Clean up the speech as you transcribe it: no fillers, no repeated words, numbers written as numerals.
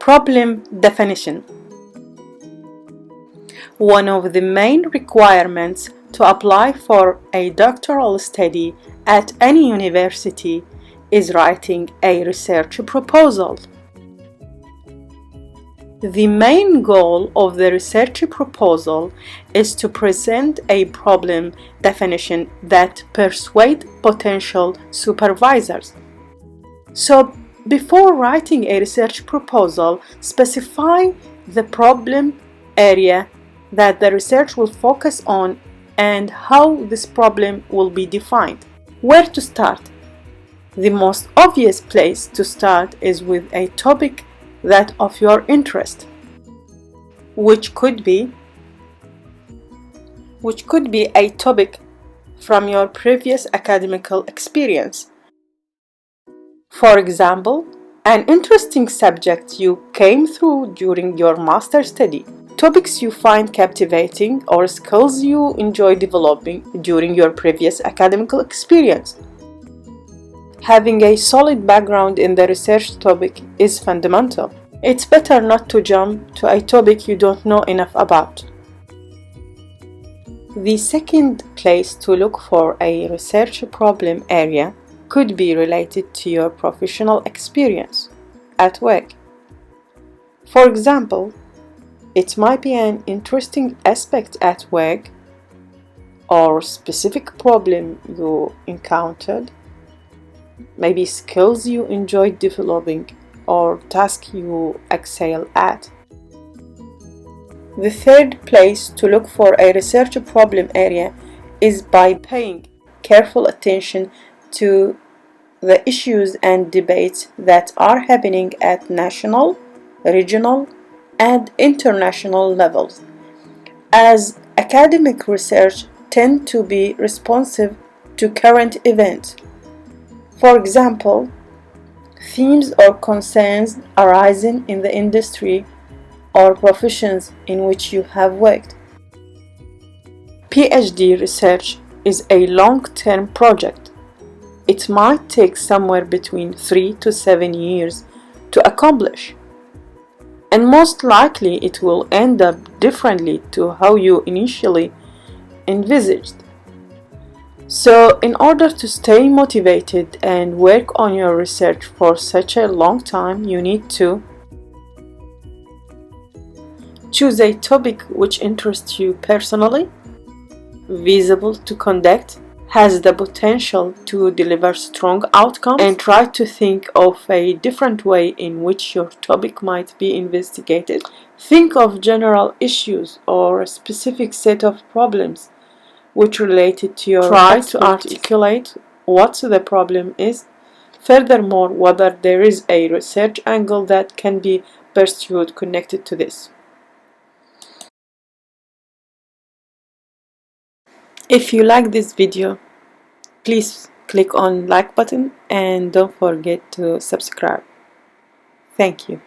Problem definition. One of the main requirements to apply for a doctoral study at any university is writing a research proposal. The main goal of the research proposal is to present a problem definition that persuades potential supervisors. So, before writing a research proposal, specify the problem area that the research will focus on and how this problem will be defined. Where to start? The most obvious place to start is with a topic that of your interest, which could be a topic from your previous academical experience. For example, an interesting subject you came through during your master's study, topics you find captivating, or skills you enjoy developing during your previous academical experience. Having a solid background in the research topic is fundamental. It's better not to jump to a topic you don't know enough about. The second place to look for a research problem area could be related to your professional experience at work. For example, it might be an interesting aspect at work or specific problem you encountered, maybe skills you enjoyed developing or task you excel at. The third place to look for a research problem area is by paying careful attention to the issues and debates that are happening at national, regional, and international levels, as academic research tend to be responsive to current events. For example, themes or concerns arising in the industry or professions in which you have worked. PhD research is a long-term project. It might take somewhere between 3 to 7 years to accomplish, and most likely it will end up differently to how you initially envisaged. So, in order to stay motivated and work on your research for such a long time, you need to choose a topic which interests you personally, feasible to conduct, has the potential to deliver strong outcomes, and try to think of a different way in which your topic might be investigated. Think of general issues or a specific set of problems which related to your try to articulate what the problem is. Furthermore, whether there is a research angle that can be pursued connected to this. If you like this video, please click on like button and don't forget to subscribe. Thank you.